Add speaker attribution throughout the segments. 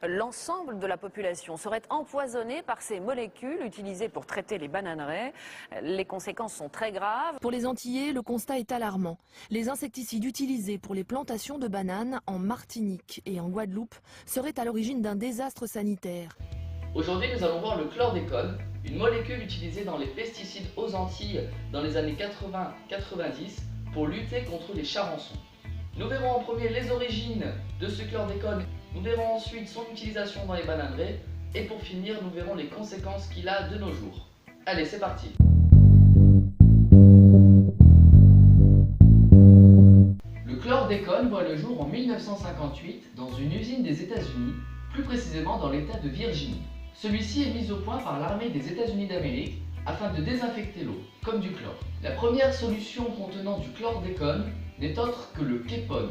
Speaker 1: L'ensemble de la population serait empoisonnée par ces molécules utilisées pour traiter les bananeraies. Les conséquences sont très graves.
Speaker 2: Pour les Antillais, le constat est alarmant. Les insecticides utilisés pour les plantations de bananes en Martinique et en Guadeloupe seraient à l'origine d'un désastre sanitaire.
Speaker 3: Aujourd'hui, nous allons voir le chlordécone, une molécule utilisée dans les pesticides aux Antilles dans les années 80-90 pour lutter contre les charançons. Nous verrons en premier les origines de ce chlordécone, nous verrons ensuite son utilisation dans les bananeraies et pour finir, nous verrons les conséquences qu'il a de nos jours. Allez, c'est parti! Le chlordécone voit le jour en 1958 dans une usine des États-Unis, plus précisément dans l'État de Virginie. Celui-ci est mis au point par l'armée des États-Unis d'Amérique afin de désinfecter l'eau, comme du chlore. La première solution contenant du chlordécone n'est autre que le képone,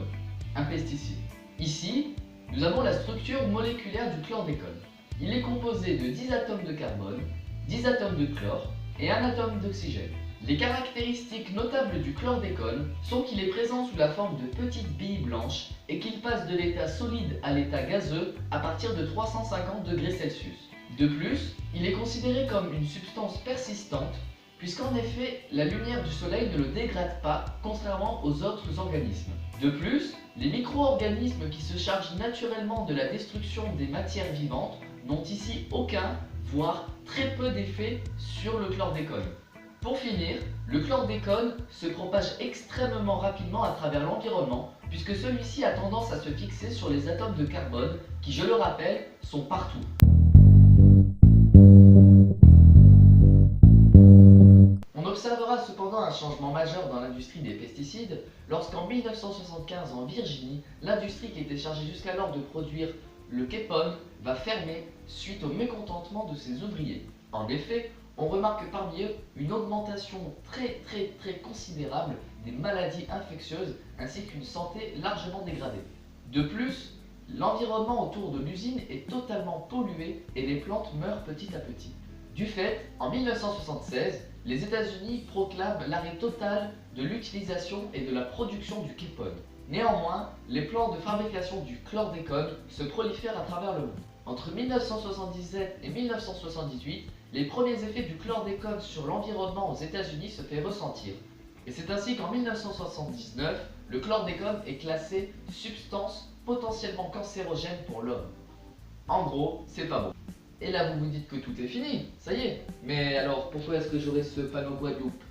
Speaker 3: un pesticide. Ici, nous avons la structure moléculaire du chlordécone. Il est composé de 10 atomes de carbone, 10 atomes de chlore et 1 atome d'oxygène. Les caractéristiques notables du chlordécone sont qu'il est présent sous la forme de petites billes blanches et qu'il passe de l'état solide à l'état gazeux à partir de 350 degrés Celsius. De plus, il est considéré comme une substance persistante puisqu'en effet, la lumière du soleil ne le dégrade pas, contrairement aux autres organismes. De plus, les micro-organismes qui se chargent naturellement de la destruction des matières vivantes n'ont ici aucun, voire très peu d'effet sur le chlordécone. Pour finir, le chlordécone se propage extrêmement rapidement à travers l'environnement puisque celui-ci a tendance à se fixer sur les atomes de carbone qui, je le rappelle, sont partout. On observera cependant un changement majeur dans l'industrie des pesticides lorsqu'en 1975 en Virginie, l'industrie qui était chargée jusqu'alors de produire le képone va fermer suite au mécontentement de ses ouvriers. En effet, on remarque parmi eux une augmentation très considérable des maladies infectieuses ainsi qu'une santé largement dégradée. De plus, l'environnement autour de l'usine est totalement pollué et les plantes meurent petit à petit. Du fait, en 1976, les États-Unis proclament l'arrêt total de l'utilisation et de la production du képone. Néanmoins, les plants de fabrication du chlordécone se prolifèrent à travers le monde. Entre 1977 et 1978, les premiers effets du chlordécone sur l'environnement aux États-Unis se fait ressentir. Et c'est ainsi qu'en 1979, le chlordécone est classé substance potentiellement cancérogène pour l'homme. En gros, c'est pas bon. Et là vous vous dites que tout est fini, ça y est. Mais alors pourquoi est-ce que j'aurai ce panneau Guadeloupe?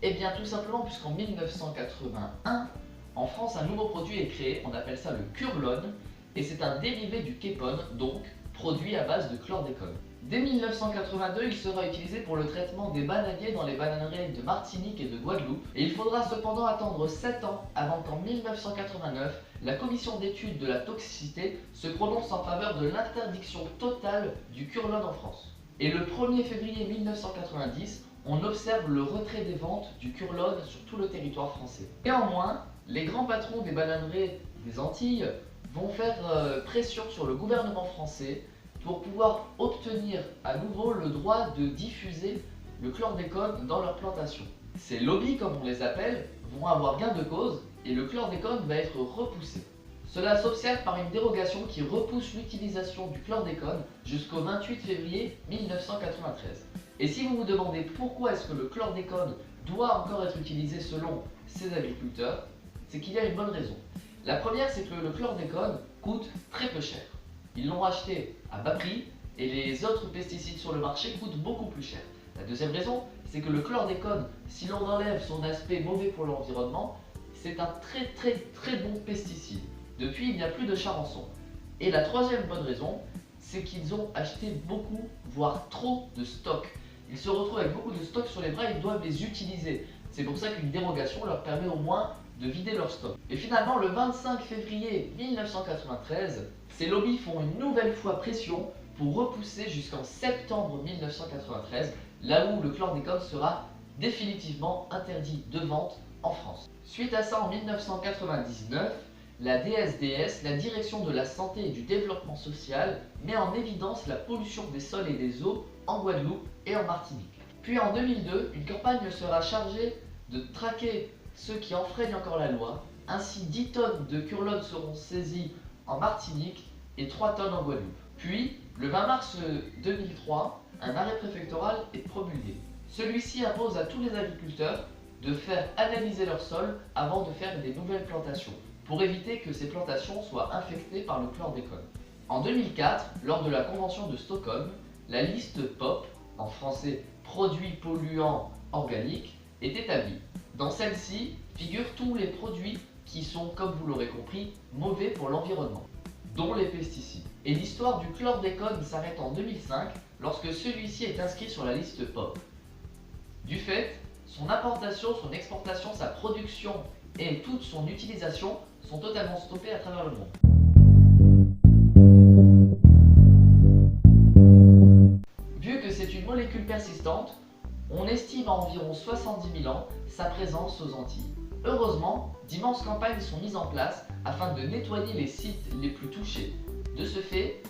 Speaker 3: Eh bien tout simplement puisqu'en 1981, en France un nouveau produit est créé, on appelle ça le Curlone, et c'est un dérivé du képone, donc produit à base de chlordécone. Dès 1982, il sera utilisé pour le traitement des bananiers dans les bananeraies de Martinique et de Guadeloupe, et il faudra cependant attendre 7 ans avant qu'en 1989, la commission d'études de la toxicité se prononce en faveur de l'interdiction totale du Curlone en France. Et le 1er février 1990, on observe le retrait des ventes du Curlone sur tout le territoire français. Néanmoins, les grands patrons des bananeraies des Antilles vont faire pression sur le gouvernement français pour pouvoir obtenir à nouveau le droit de diffuser le chlordécone dans leurs plantations. Ces lobbies, comme on les appelle, vont avoir gain de cause et le chlordécone va être repoussé. Cela s'observe par une dérogation qui repousse l'utilisation du chlordécone jusqu'au 28 février 1993. Et si vous vous demandez pourquoi est-ce que le chlordécone doit encore être utilisé selon ces agriculteurs, c'est qu'il y a une bonne raison. La première, c'est que le chlordécone coûte très peu cher. Ils l'ont acheté à bas prix et les autres pesticides sur le marché coûtent beaucoup plus cher. La deuxième raison, c'est que le chlordécone, si l'on enlève son aspect mauvais pour l'environnement, c'est un très bon pesticide. Depuis, il n'y a plus de charançon. Et la troisième bonne raison, c'est qu'ils ont acheté beaucoup, voire trop de stocks. Ils se retrouvent avec beaucoup de stocks sur les bras et ils doivent les utiliser. C'est pour ça qu'une dérogation leur permet au moins de vider leur stock. Et finalement, le 25 février 1993, ces lobbies font une nouvelle fois pression pour repousser jusqu'en septembre 1993, là où le chlordécone sera définitivement interdit de vente en France. Suite à ça, en 1999, la DSDS, la Direction de la Santé et du Développement Social, met en évidence la pollution des sols et des eaux en Guadeloupe et en Martinique. Puis en 2002, une campagne sera chargée de traquer ceux qui enfreignent encore la loi. Ainsi, 10 tonnes de Curlone seront saisies en Martinique et 3 tonnes en Guadeloupe. Puis, le 20 mars 2003, un arrêt préfectoral est promulgué. Celui-ci impose à tous les agriculteurs de faire analyser leur sol avant de faire des nouvelles plantations, pour éviter que ces plantations soient infectées par le chlordécone. En 2004, lors de la convention de Stockholm, la liste POP, en français produits polluants organiques, est établie. Dans celle-ci figurent tous les produits qui sont, comme vous l'aurez compris, mauvais pour l'environnement, dont les pesticides. Et l'histoire du chlordécone s'arrête en 2005 lorsque celui-ci est inscrit sur la liste POP. Du fait, son importation, son exportation, sa production et toute son utilisation sont totalement stoppées à travers le monde. Vu que c'est une molécule persistante, on estime à environ 70 000 ans sa présence aux Antilles. Heureusement, d'immenses campagnes sont mises en place afin de nettoyer les sites les plus touchés. De ce fait,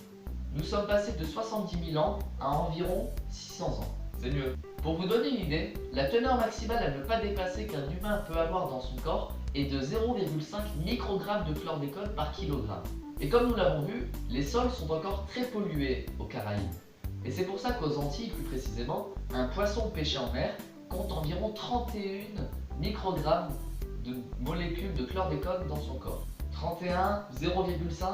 Speaker 3: nous sommes passés de 70 000 ans à environ 600 ans. C'est mieux. Pour vous donner une idée, la teneur maximale à ne pas dépasser qu'un humain peut avoir dans son corps est de 0,5 microgrammes de chlordécone par kilogramme. Et comme nous l'avons vu, les sols sont encore très pollués aux Caraïbes. Et c'est pour ça qu'aux Antilles, plus précisément, un poisson pêché en mer compte environ 31 microgrammes de molécules de chlordécone dans son corps. 31, 0,5,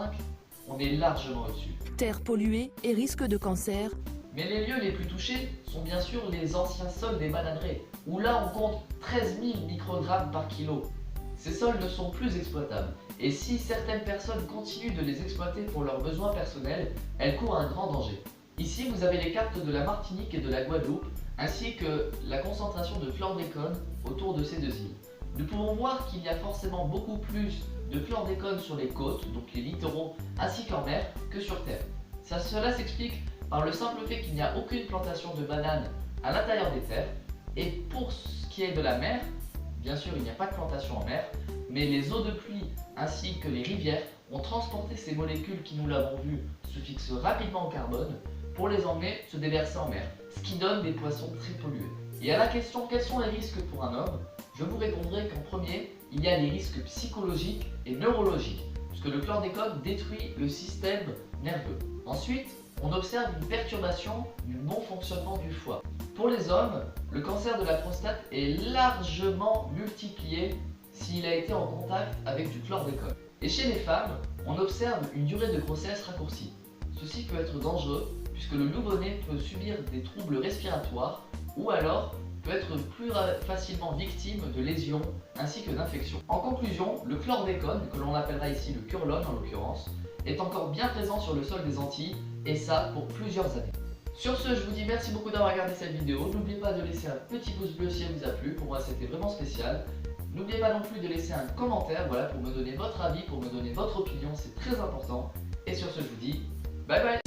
Speaker 3: on est largement au-dessus.
Speaker 2: Terre polluée et risque de cancer.
Speaker 3: Mais les lieux les plus touchés sont bien sûr les anciens sols des bananeraies, où là on compte 13 000 microgrammes par kilo. Ces sols ne sont plus exploitables, et si certaines personnes continuent de les exploiter pour leurs besoins personnels, elles courent un grand danger. Ici vous avez les cartes de la Martinique et de la Guadeloupe, ainsi que la concentration de chlordécone autour de ces deux îles. Nous pouvons voir qu'il y a forcément beaucoup plus de chlordécone sur les côtes, donc les littoraux, ainsi qu'en mer, que sur terre. Cela s'explique par le simple fait qu'il n'y a aucune plantation de bananes à l'intérieur des terres. Et pour ce qui est de la mer, bien sûr il n'y a pas de plantation en mer, mais les eaux de pluie ainsi que les rivières ont transporté ces molécules qui, nous l'avons vu, se fixent rapidement au carbone pour les emmener se déverser en mer, ce qui donne des poissons très pollués. Et à la question quels sont les risques pour un homme, je vous répondrai qu'en premier, il y a les risques psychologiques et neurologiques, puisque le chlordécone détruit le système nerveux. Ensuite, on observe une perturbation du bon fonctionnement du foie. Pour les hommes, le cancer de la prostate est largement multiplié s'il a été en contact avec du chlordécone. Et chez les femmes, on observe une durée de grossesse raccourcie. Ceci peut être dangereux puisque le nouveau-né peut subir des troubles respiratoires ou alors peut être plus facilement victime de lésions ainsi que d'infections. En conclusion, le chlordécone, que l'on appellera ici le curlone en l'occurrence, est encore bien présent sur le sol des Antilles, et ça pour plusieurs années. Sur ce, je vous dis merci beaucoup d'avoir regardé cette vidéo. N'oubliez pas de laisser un petit pouce bleu si elle vous a plu, pour moi c'était vraiment spécial. N'oubliez pas non plus de laisser un commentaire, voilà, pour me donner votre avis, pour me donner votre opinion, c'est très important. Et sur ce, je vous dis bye bye.